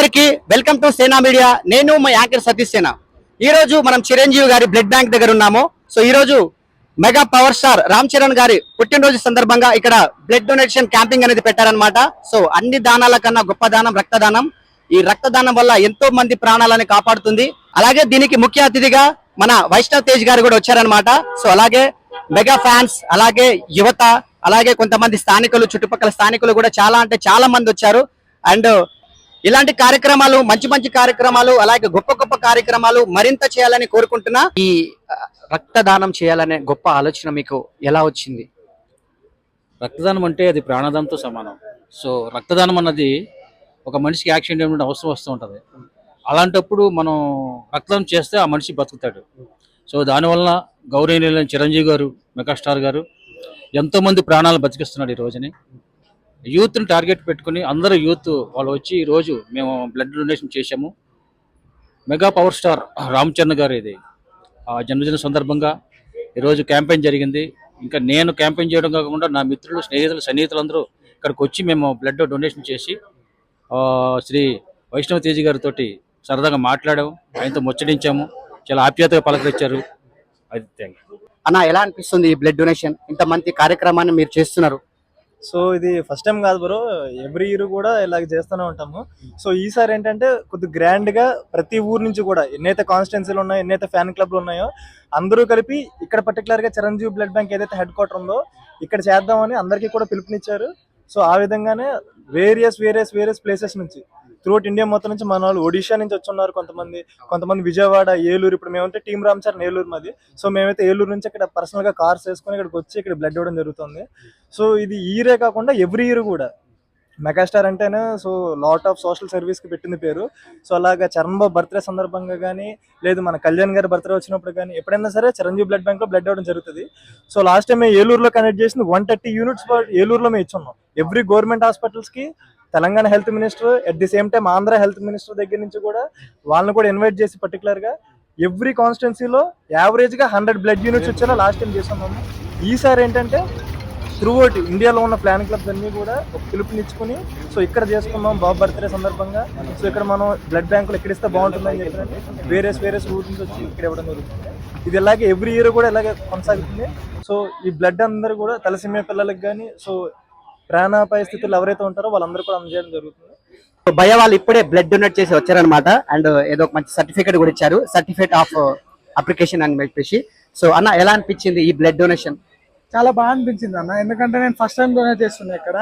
అందరికీ welcome to సేనా media. నేను మా యాంకర్ సతీష్ సేన. ఈ రోజు మనం చిరంజీవి గారి బ్లడ్ బ్యాంక్ దగ్గర ఉన్నాము. సో ఈ రోజు mega power star Ram Charan గారి పుట్టినరోజు సందర్భంగా ఇక్కడ బ్లడ్ డొనేషన్ క్యాంపింగ్ అనేది పెట్టారనమాట. సో అన్ని దానాల కన్నా గొప్ప దానం రక్తదానం. ఈ రక్తదానం వల్ల ఎంతో మంది ప్రాణాలను కాపాడుతుంది. అలాగే దీనికి ముఖ్య అతిథిగా మన వైష్ణవ్ తేజ్ గారు కూడా వచ్చారనమాట. సో అలాగే మెగా ఫ్యాన్స్, అలాగే యువత, అలాగే కొంతమంది స్థానికులు, చుట్టుపక్కల స్థానికులు కూడా చాలా అంటే చాలా మంది వచ్చారు. అండ్ ఇలాంటి కార్యక్రమాలు, మంచి మంచి కార్యక్రమాలు, అలాగే గొప్ప గొప్ప కార్యక్రమాలు మరింత చేయాలని కోరుకుంటున్నా. ఈ రక్తదానం చేయాలనే గొప్ప ఆలోచన మీకు ఎలా వచ్చింది? రక్తదానం అంటే అది ప్రాణదానంతో సమానం. సో రక్తదానం అన్నది ఒక మనిషికి యాక్సిడెంట్ ఏమైనా అవసరం వస్తూ ఉంటుంది. అలాంటప్పుడు మనం రక్తదానం చేస్తే ఆ మనిషి బతుకుతాడు. సో దానివల్ల గౌరవనీయులైన చిరంజీవి గారు, మెగాస్టార్ గారు ఎంతోమంది ప్రాణాలు బతికిస్తున్నాడు. ఈ రోజుని యూత్ని టార్గెట్ పెట్టుకుని అందరూ యూత్ వాళ్ళు వచ్చి ఈరోజు మేము బ్లడ్ డొనేషన్ చేశాము. Mega power star Ram Charan గారు ఇది జన్మదిన సందర్భంగా ఈరోజు క్యాంపెయిన్ జరిగింది. ఇంకా నేను క్యాంపెయిన్ చేయడం కాకుండా నా మిత్రులు, సన్నిహితులందరూ ఇక్కడికి వచ్చి మేము బ్లడ్ డొనేషన్ చేసి శ్రీ వైష్ణవ్ తేజ్ గారితో సరదాగా మాట్లాడాము, ఆయనతో ముచ్చటించాము. చాలా ఆప్యాయతగా పలకరించారు. అది థ్యాంక్ యూ అన్న. ఎలా అనిపిస్తుంది ఈ బ్లడ్ డొనేషన్? ఇంత మంచి కార్యక్రమాన్ని మీరు చేస్తున్నారు. సో ఇది ఫస్ట్ టైం కాదు బ్రో, ఎవ్రీ ఇయర్ కూడా ఇలాగ చేస్తూనే ఉంటాము. సో ఈసారి ఏంటంటే కొద్దిగా గ్రాండ్గా ప్రతి ఊరు నుంచి కూడా ఎన్నైతే కాన్స్టిట్యున్సీలు ఉన్నాయో, ఎన్నైతే ఫ్యాన్ క్లబ్లు ఉన్నాయో అందరూ కలిపి ఇక్కడ పర్టికులర్గా చిరంజీవి బ్లడ్ బ్యాంక్ ఏదైతే హెడ్ క్వార్టర్ ఉందో ఇక్కడ చేద్దామని అందరికీ కూడా పిలుపునిచ్చారు. సో ఆ విధంగానే వేరియస్ ప్లేసెస్ నుంచి త్రూఅవుట్ ఇండియా మొత్తం నుంచి మన వాళ్ళు ఒడిషా నుంచి వచ్చి ఉన్నారు, కొంతమంది విజయవాడ, ఏలూరు. ఇప్పుడు మేమైతే టీం రామ్ చరణ్ ఏలూరు మాది. సో మేమైతే ఏలూరు నుంచి ఇక్కడ పర్సనల్ గా కార్స్ వేసుకొని ఇక్కడికి వచ్చి ఇక్కడ బ్లడ్ ఇవ్వడం జరుగుతుంది. సో ఇది ఇయరే కాకుండా ఎవ్రీ ఇయర్ కూడా మెగాస్టార్ అంటేనే so lot of social service కి పెట్టింది పేరు. సో అలాగా చరణ్ బాబు బర్త్డే సందర్భంగా కానీ, లేదు మన కళ్యాణ్ గారి బర్త్డే వచ్చినప్పుడు కానీ ఎప్పుడైనా సరే చిరంజీవి బ్లడ్ బ్యాంక్ లో బ్లడ్ ఇవ్వడం జరుగుతుంది. సో లాస్ట్ టైం మేము ఏలూరులో కనెక్ట్ చేసింది 130 యూనిట్స్ ఏలూరులో మేము ఇచ్చున్నాం. ఎవ్రీ గవర్నమెంట్ హాస్పిటల్స్ కి Telangana health minister, at the same time Andhra health minister దగ్గర నుంచి కూడా వాళ్ళని కూడా ఇన్వైట్ చేసి పర్టికులర్ గా ఎవ్రీ కాన్స్టిట్యున్సీలో యావరేజ్ గా 100 బ్లడ్ యూనిట్స్ వచ్చేలా లాస్ట్ టైం చేస్తున్నాము. ఈసారి ఏంటంటే త్రూఅవుట్ ఇండియాలో ఉన్న ఫ్యాన్ క్లబ్స్ అన్ని కూడా ఒక పిలుపునిచ్చుకుని సో ఇక్కడ చేసుకున్నాం బాబు బర్త్డే సందర్భంగా. సో ఇక్కడ మనం బ్లడ్ బ్యాంకులు ఎక్కడ ఇస్తే బాగుంటుందని చెప్పినట్టు వేరియస్ ఊరు నుంచి వచ్చి ఇక్కడ ఇవ్వడం జరుగుతుంది. ఇది ఇలాగే ఎవ్రీ ఇయర్ కూడా ఇలాగే కొనసాగుతుంది. సో ఈ బ్లడ్ అందరూ కూడా తలసిమ్మే పిల్లలకు కానీ, సో ప్రాణాపాయ స్థితులు ఎవరైతే ఉంటారో వాళ్ళందరూ కూడా అందజేయడం జరుగుతుంది. భయ వాళ్ళు ఇప్పుడే బ్లడ్ డొనేట్ చేసి వచ్చారనమాట. అండ్ ఏదో మంచి సర్టిఫికేట్ కూడా ఇచ్చారు, సర్టిఫికేట్ ఆఫ్ అప్లికేషన్ అని చెప్పేసి. సో అన్న, ఎలా అనిపించింది ఈ బ్లడ్ డొనేషన్? చాలా బాగా అనిపించింది అన్న, ఎందుకంటే నేను ఫస్ట్ టైం డొనేట్ చేస్తున్నా ఇక్కడ.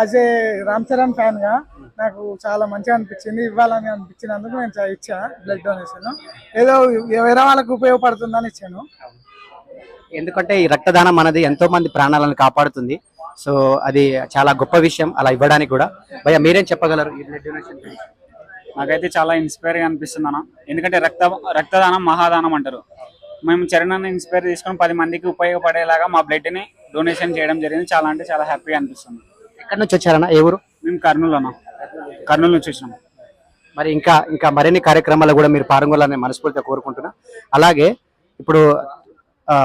As a Ram Charan fan గా నాకు చాలా మంచిగా అనిపించింది. ఇవ్వాలని అనిపించినందుకు నేను ఇచ్చా బ్లడ్ డొనేషన్. ఏదో వేరే వాళ్ళకు ఉపయోగపడుతుందని ఇచ్చాను. ఎందుకంటే ఈ రక్తదానం అనేది ఎంతో మంది ప్రాణాలను కాపాడుతుంది. సో అది చాలా గొప్ప విషయం అలా ఇవ్వడానికి కూడా. భయ్యా మీరేం చెప్పగలరు ఈ బ్లడ్ డొనేషన్? నాకైతే చాలా ఇన్స్పైర్ గా అనిపిస్తుంది అన్న. ఎందుకంటే రక్తదానం మహాదానం అంటారు. మేము చరణాన్ని ఇన్స్పైర్ తీసుకొని 10 మందికి ఉపయోగపడేలాగా మా బ్లడ్ ని డొనేషన్ చేయడం జరిగింది. చాలా అంటే చాలా హ్యాపీగా అనిపిస్తుంది. ఎక్కడి నుంచి వచ్చారన్నా? ఏ ఊరు? మేము కర్నూలు నుంచి వచ్చినాం. మరి ఇంకా మరిన్ని కార్యక్రమాలు కూడా మీరు పాల్గొనాలని మనస్ఫూర్తిగా కోరుకుంటున్నా. అలాగే ఇప్పుడు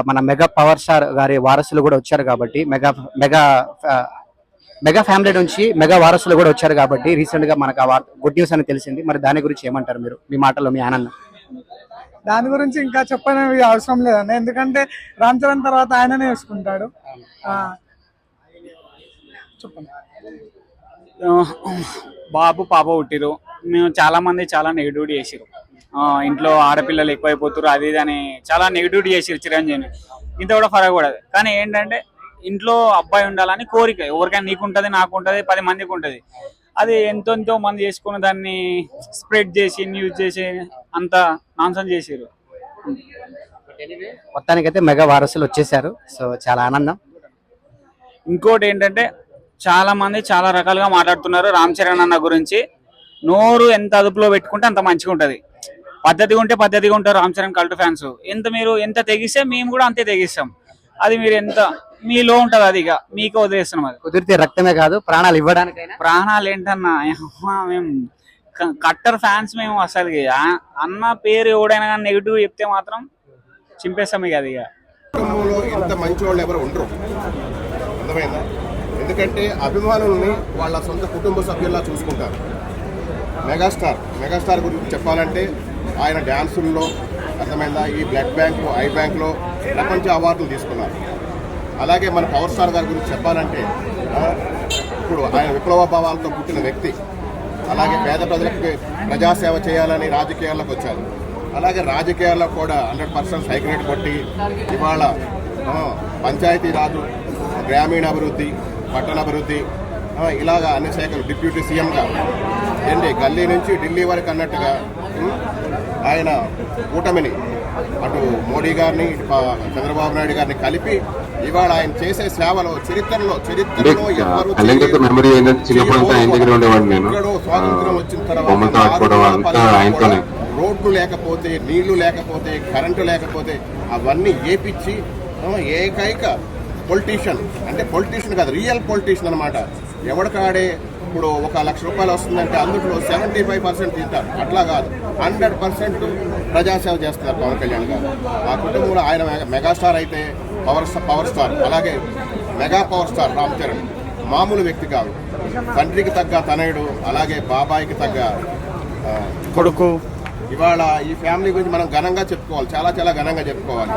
మన మెగా పవర్ స్టార్ గారి వారసులు కూడా వచ్చారు కాబట్టి, మెగా ఫ్యామిలీ నుంచి మెగా వారసులు కూడా వచ్చారు కాబట్టి రీసెంట్ గా మనకు గుడ్ న్యూస్ అని తెలిసింది. మరి దాని గురించి ఏమంటారు మీరు, మీ మాటల్లో, మీ ఆనందం? దాని గురించి ఇంకా చెప్పడానికి అవసరం లేదన్న, ఎందుకంటే రామ్ చరణ్ తర్వాత ఆయననే వేసుకుంటాడు. చెప్పండి. బాబు పాప పుట్టిరు. మేము చాలా మంది చాలా నెగిటివిటీ చేసిరు. ఇంట్లో ఆడపిల్లలు ఎక్కువైపోతారు అది ఇది అని చాలా నెగిటివిటీ చేసిరు చిరంజీవిని. ఇంత కూడా ఫరక్ పడదు. కానీ ఏంటంటే ఇంట్లో అబ్బాయి ఉండాలని కోరిక ఎవరికైనా, నీకు ఉంటుంది, నాకు ఉంటుంది, 10 మందికి ఉంటుంది. అది ఎంతో మంది చేసుకుని దాన్ని స్ప్రెడ్ చేసి న్యూస్ చేసి అంత నాన్సెన్స్ చేసారు. మొత్తానికైతే మెగా వారసులు వచ్చేసారు. సో చాలా ఆనందం. ఇంకోటి ఏంటంటే చాలా మంది చాలా రకాలుగా మాట్లాడుతున్నారు రామ్ చరణ్ అన్న గురించి. నోరు ఎంత అదుపులో పెట్టుకుంటే అంత మంచిగా ఉంటుంది. పద్ధతిగా ఉంటే పద్ధతిగా ఉంటారు రామ్ చరణ్ కల్ట్ ఫ్యాన్స్. మీరు ఎంత తెగిస్తే మేము కూడా అంతే తెగిస్తాం. అది మీరు ఎంత మీలో ఉంటది, అది ఇక మీకు వదిలేస్తున్నాం. అది కుదిరితే రక్తమే కాదు ప్రాణాలు ఇవ్వడానికైనా. ప్రాణాలు ఏంటన్నా, మేము కట్టర్ ఫ్యాన్స్. మేము అసలు అన్న పేరు ఎవడైనా కానీ నెగిటివ్ చెప్తే మాత్రం చింపేస్తాం ఇక. అది ఇంత మంచి వాళ్ళు ఎవరు ఉండరు, అర్థమైందా? ఎందుకంటే అభిమానుల్ని వాళ్ళ సొంత కుటుంబ సభ్యుల్లా చూసుకుంటారు. మెగాస్టార్ గురించి చెప్పాలంటే ఆయన డ్యాన్సుల్లో అర్థమైందా, ఈ బ్లడ్ బ్యాంకు, ఐ బ్యాంకులో ప్రపంచ అవార్డులు తీసుకున్నారు. అలాగే మన పవర్ స్టార్ గారి గురించి చెప్పాలంటే ఇప్పుడు ఆయన విప్లవ భావాలతో పుట్టిన వ్యక్తి. అలాగే పేద ప్రజలకు ప్రజాసేవ చేయాలని రాజకీయాల్లోకి వచ్చారు. అలాగే రాజకీయాల్లో కూడా 100% సైకిల్ కొట్టి ఇవాళ పంచాయతీరాజు, గ్రామీణాభివృద్ధి, పట్టణాభివృద్ధి ఇలాగా అన్ని శాఖలు డిప్యూటీ సీఎంగా గల్లీ నుంచి ఢిల్లీ వరకు అన్నట్టుగా ఆయన కూటమిని అటు మోడీ గారిని చంద్రబాబు నాయుడు గారిని కలిపి ఇవాళ ఆయన చేసే సేవలో చరిత్రలో స్వాతంత్రం వచ్చిన తర్వాత రోడ్లు లేకపోతే, నీళ్లు లేకపోతే, కరెంటు లేకపోతే అవన్నీ ఏపిచ్చి ఏకైక పొలిటీషియన్, అంటే పొలిటీషియన్ కాదు, రియల్ పొలిటీషియన్ అనమాట. ఎవడికాడే ఇప్పుడు 1 లక్ష రూపాయలు వస్తుందంటే అందులో 75% తింటారు. అట్లా కాదు, 100% ప్రజాసేవ చేస్తున్నారు పవన్ కళ్యాణ్ గారు. ఆ కుటుంబంలో ఆయన మెగాస్టార్ అయితే పవర్ స్టార్, అలాగే mega power star Ram Charan మామూలు వ్యక్తి కాదు. తండ్రికి తగ్గ తనయుడు, అలాగే బాబాయికి తగ్గ కొడుకు. ఇవాళ ఈ ఫ్యామిలీ గురించి మనం ఘనంగా చెప్పుకోవాలి, చాలా చాలా ఘనంగా చెప్పుకోవాలి.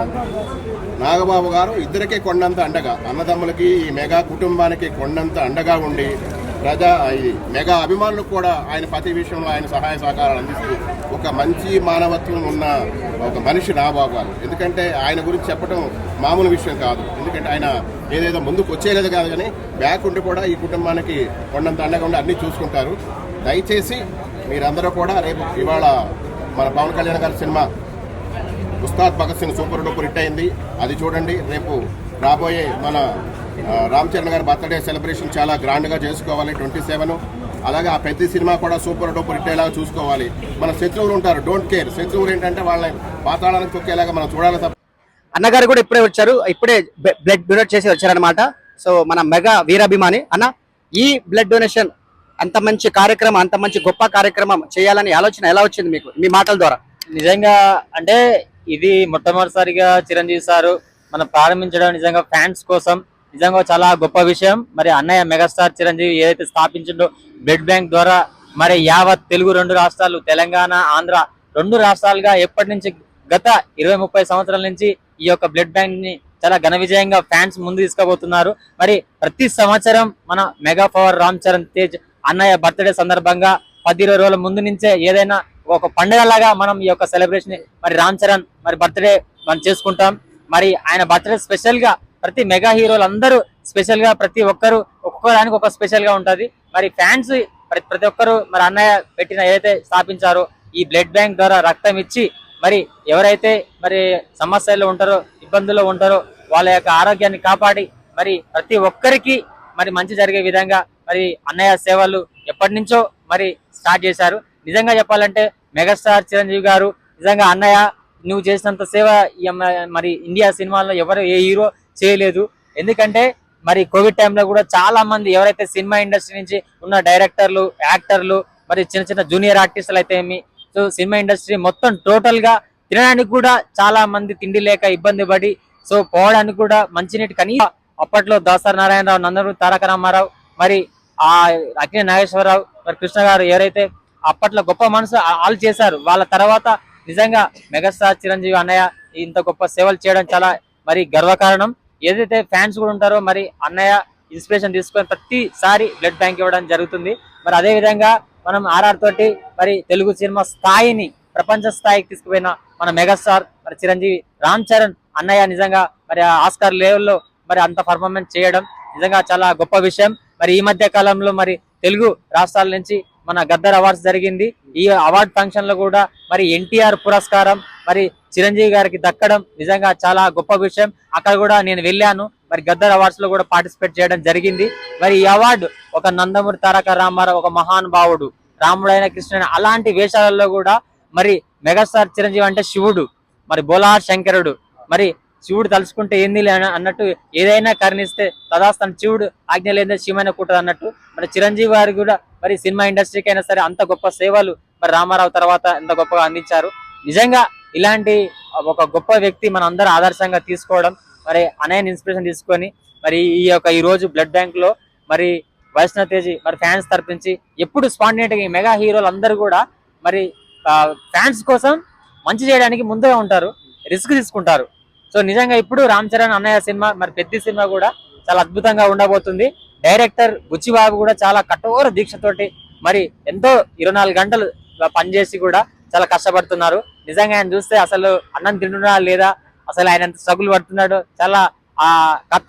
నాగబాబు గారు ఇద్దరికే కొండంత అండగా, అన్నదమ్ములకి ఈ మెగా కుటుంబానికి కొండంత అండగా ఉండి మెగా అభిమానులకు కూడా ఆయన ప్రతి విషయంలో ఆయన సహాయ సహకారాలు అందిస్తూ ఒక మంచి మానవత్వం ఉన్న ఒక మనిషి నాగబాబు గారు. ఎందుకంటే ఆయన గురించి చెప్పడం మామూలు విషయం కాదు. ఎందుకంటే ఆయన ఏదేదో ముందుకు వచ్చేలేదు కాదు, కానీ బ్యాక్ ఉండి కూడా ఈ కుటుంబానికి కొండంత అండగా ఉండి అన్నీ చూసుకుంటారు. దయచేసి మీరందరూ కూడా రేపు ఇవాళ మన పవన్ కళ్యాణ్ గారి cinema Ustaad Bhagat Singh super duper hit అయింది, అది చూడండి. రేపు రాబోయే మన రామ్ చరణ్ గారి బర్త్డే సెలబ్రేషన్ చాలా గ్రాండ్గా చేసుకోవాలి 27. అలాగే ఆ ప్రతి సినిమా కూడా సూపర్ డూపర్ హిట్ అయ్యేలాగా చూసుకోవాలి. మన శత్రువులు ఉంటారు, డోంట్ కేర్. శత్రువులు ఏంటంటే వాళ్ళని పాతాళానికి తొక్కేలాగా మనం చూడాలి తప్ప. అన్నగారు కూడా ఇప్పుడే వచ్చారు, ఇప్పుడే బ్లడ్ డొనేట్ చేసి వచ్చారనమాట. సో మన మెగా వీరాభిమాని అన్న, ఈ బ్లడ్ డొనేషన్ అంత మంచి కార్యక్రమం, అంత మంచి గొప్ప కార్యక్రమం చేయాలని ఆలోచన ఎలా వచ్చింది మీకు, మీ మాటల ద్వారా? నిజంగా అంటే ఇది మొట్టమొదటిసారిగా చిరంజీవి సారు మనం ప్రారంభించడం నిజంగా ఫ్యాన్స్ కోసం నిజంగా చాలా గొప్ప విషయం. మరి అన్నయ్య మెగాస్టార్ చిరంజీవి ఏదైతే స్థాపించిండో బ్లడ్ బ్యాంక్ ద్వారా మరి యావత్ తెలుగు 2 రాష్ట్రాలు, తెలంగాణ, ఆంధ్ర 2 రాష్ట్రాలుగా ఎప్పటి నుంచి గత 20-30 సంవత్సరాల నుంచి ఈ యొక్క బ్లడ్ బ్యాంక్ ని చాలా ఘన విజయంగా ఫ్యాన్స్ ముందు తీసుకుపోతున్నారు. మరి ప్రతి సంవత్సరం మన మెగా పవర్ రామ్ చరణ్ తేజ్ అన్నయ్య బర్త్డే సందర్భంగా 10-20 రోజుల ముందు నుంచే ఏదైనా ఒక పండుగలాగా మనం ఈ యొక్క సెలబ్రేషన్ మరి రామ్ చరణ్ మరి బర్త్డే మనం చేసుకుంటాం. మరి ఆయన బర్త్డే స్పెషల్ గా ప్రతి మెగా హీరోలు అందరూ స్పెషల్ గా ప్రతి ఒక్కరు ఒక్కొక్కదానికి ఒక స్పెషల్ గా ఉంటది. మరి ఫ్యాన్స్ ప్రతి ఒక్కరు మరి అన్నయ్య పెట్టిన ఏదైతే స్థాపించారో ఈ బ్లడ్ బ్యాంక్ ద్వారా రక్తం ఇచ్చి మరి ఎవరైతే మరి సమస్యల్లో ఉంటారో, ఇబ్బందుల్లో ఉంటారో వాళ్ళ యొక్క ఆరోగ్యాన్ని కాపాడి మరి ప్రతి ఒక్కరికి మరి మంచి జరిగే విధంగా మరి అన్నయ్య సేవలు ఎప్పటి నుంచో మరి స్టార్ట్ చేశారు. నిజంగా చెప్పాలంటే మెగాస్టార్ చిరంజీవి గారు నిజంగా అన్నయ్య నువ్వు చేసినంత సేవ మరి ఇండియా సినిమాల్లో ఎవరు ఏ హీరో చేయలేదు. ఎందుకంటే మరి కోవిడ్ టైంలో కూడా చాలా మంది ఎవరైతే సినిమా ఇండస్ట్రీ నుంచి ఉన్న డైరెక్టర్లు, యాక్టర్లు, మరి చిన్న చిన్న జూనియర్ ఆర్టిస్టులు అయితే ఏమి, సో సినిమా ఇండస్ట్రీ మొత్తం టోటల్ గా తినడానికి కూడా చాలా మంది తిండి లేక ఇబ్బంది పడి, సో పోవడానికి కూడా మంచినీటి కనీసం అప్పట్లో దాసరి నారాయణరావు, నందమూరి తారక రామారావు, మరి ఆ అక్కినేని నాగేశ్వరరావు, మరి కృష్ణ గారు ఎవరైతే అప్పట్లో గొప్ప మనసు వాళ్ళు చేశారు. వాళ్ళ తర్వాత నిజంగా మెగాస్టార్ చిరంజీవి అన్నయ్య ఇంత గొప్ప సేవలు చేయడం చాలా మరి గర్వకారణం. ఏదైతే ఫ్యాన్స్ కూడా ఉంటారో మరి అన్నయ్య ఇన్స్పిరేషన్ తీసుకొని ప్రతిసారి బ్లడ్ బ్యాంక్ ఇవ్వడం జరుగుతుంది. మరి అదే విధంగా మనం ఆర్ఆర్ తోటి మరి తెలుగు సినిమా స్థాయిని ప్రపంచ స్థాయికి తీసుకుపోయిన మన మెగాస్టార్ మరి చిరంజీవి రామ్ చరణ్ అన్నయ్య నిజంగా మరి ఆస్కార్ లెవెల్లో మరి అంత పర్ఫార్మెన్స్ చేయడం నిజంగా చాలా గొప్ప విషయం. మరి ఈ మధ్య కాలంలో మరి తెలుగు రాష్ట్రాల నుంచి మన గద్దర్ అవార్డ్స్ జరిగింది. ఈ అవార్డ్ ఫంక్షన్ లో కూడా మరి ఎన్టీఆర్ పురస్కారం మరి చిరంజీవి గారికి దక్కడం నిజంగా చాలా గొప్ప విషయం. అక్కడ కూడా నేను వెళ్ళాను, మరి గద్దర్ అవార్డ్స్ లో కూడా పార్టిసిపేట్ చేయడం జరిగింది. మరి ఈ అవార్డు ఒక నందమూరి తారక రామారావు, ఒక మహానుభావుడు, రాముడైన కృష్ణుడైన అలాంటి వేషాలలో కూడా మరి మెగాస్టార్ చిరంజీవి అంటే శివుడు, మరి బోలా శంకరుడు, మరి శివుడు తలుచుకుంటే ఏంది అన్నట్టు ఏదైనా కరుణిస్తే తదాస్తన శివుడు ఆజ్ఞ లేదే శివమైన కూటది అన్నట్టు మరి చిరంజీవి గారు కూడా మరి సినిమా ఇండస్ట్రీకి అయినా సరే అంత గొప్ప సేవలు మరి రామారావు తర్వాత ఎంత గొప్పగా అందించారు. నిజంగా ఇలాంటి ఒక గొప్ప వ్యక్తి మన అందరూ ఆదర్శంగా తీసుకోవడం, మరి అన్నయ్య ఇన్స్పిరేషన్ తీసుకొని మరి ఈ రోజు బ్లడ్ బ్యాంక్ లో మరి వైష్ణవ్ తేజ్ మరి ఫ్యాన్స్ తరపించి ఎప్పుడు స్పాంటేనియస్ గా ఈ మెగా హీరోలు అందరూ కూడా మరి ఫ్యాన్స్ కోసం మంచి చేయడానికి ముందుగా ఉంటారు, రిస్క్ తీసుకుంటారు. సో నిజంగా ఇప్పుడు రామ్ చరణ్ అన్నయ్య సినిమా మరి పెద్ద సినిమా కూడా చాలా అద్భుతంగా ఉండబోతుంది. డైరెక్టర్ బుచ్చిబాబు కూడా చాలా కఠోర దీక్షతోటి మరి ఎంతో 24 గంటలు పనిచేసి కూడా చాలా కష్టపడుతున్నారు. నిజంగా ఆయన చూస్తే అసలు అన్నం తింటున్నా లేదా, అసలు ఆయన ఎంత స్ట్రగుల్ పడుతున్నాడు, చాలా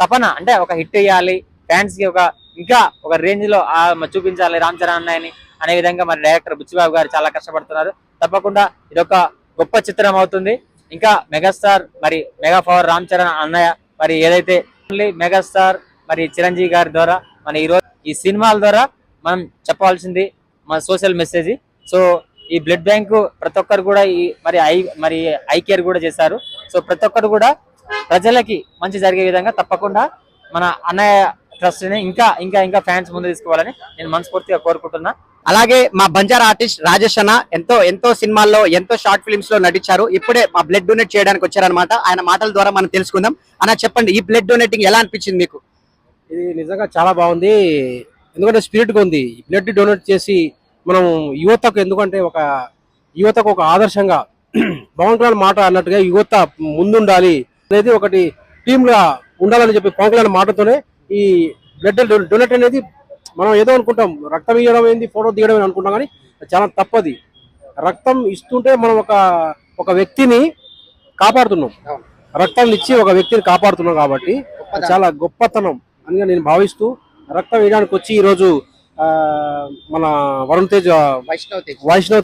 తపన అంటే ఒక హిట్ ఇవ్వాలి, ఫ్యాన్స్ కి ఇంకా ఒక రేంజ్ లో చూపించాలి రామ్ చరణ్ అన్నయ్యని అనే విధంగా మరి డైరెక్టర్ బుచ్చిబాబు గారు చాలా కష్టపడుతున్నారు. తప్పకుండా ఇదొక గొప్ప చిత్రం అవుతుంది. ఇంకా మెగాస్టార్ మరి మెగా పవర్ రామ్ చరణ్ అన్నయ్య మరి ఏదైతే మెగాస్టార్ మరి చిరంజీవి గారి ద్వారా మన ఈరోజు ఈ సినిమాల ద్వారా మనం చెప్పాల్సింది మన సోషల్ మెసేజ్. సో ఈ బ్లడ్ బ్యాంక్ ప్రతి ఒక్కరు కూడా మరి ఐ కేర్ కూడా చేశారు. సో ప్రతి ఒక్కరు కూడా ప్రజలకి మంచి జరిగే విధంగా తప్పకుండా మన అన్నయ్య ట్రస్ట్ ని ఇంకా ఇంకా ఇంకా ఫ్యాన్స్ ముందు తీసుకోవాలని నేను మనస్ఫూర్తిగా కోరుకుంటున్నా. అలాగే మా బంజారా ఆర్టిస్ట్ రాజేష్ అన్న ఎంతో సినిమాల్లో ఎంతో షార్ట్ ఫిల్మ్స్ లో నటించారు. ఇప్పుడే మా బ్లడ్ డొనేట్ చేయడానికి వచ్చారనమాట. ఆయన మాటల ద్వారా మనం తెలుసుకుందాం. అన్న చెప్పండి, ఈ బ్లడ్ డొనేటింగ్ ఎలా అనిపించింది మీకు? ఇది నిజంగా చాలా బాగుంది. ఎందుకంటే స్పిరిట్గా ఉంది. బ్లడ్ డొనేట్ చేసి మనం యువతకు, ఎందుకంటే యువతకు ఒక ఆదర్శంగా పవన్ కళ్యాణ్ మాట అన్నట్టుగా యువత ముందుండాలి అనేది ఒకటి టీమ్ గా ఉండాలని చెప్పి పవన్ కళ్యాణ్ మాటతోనే ఈ బ్లడ్ డొనేట్ అనేది మనం ఏదో అనుకుంటాం, రక్తం ఇవ్వడం ఏంది, ఫోటో తీయడం అనుకుంటాం, కానీ చాలా తప్పది. రక్తం ఇస్తుంటే మనం ఒక వ్యక్తిని కాపాడుతున్నాం, రక్తాన్ని ఇచ్చి ఒక వ్యక్తిని కాపాడుతున్నాం. కాబట్టి చాలా గొప్పతనం అని నేను భావిస్తూ రక్తం వేయడానికి వచ్చి ఈరోజు మన వరుణ్ తేజ్ వైష్ణవ్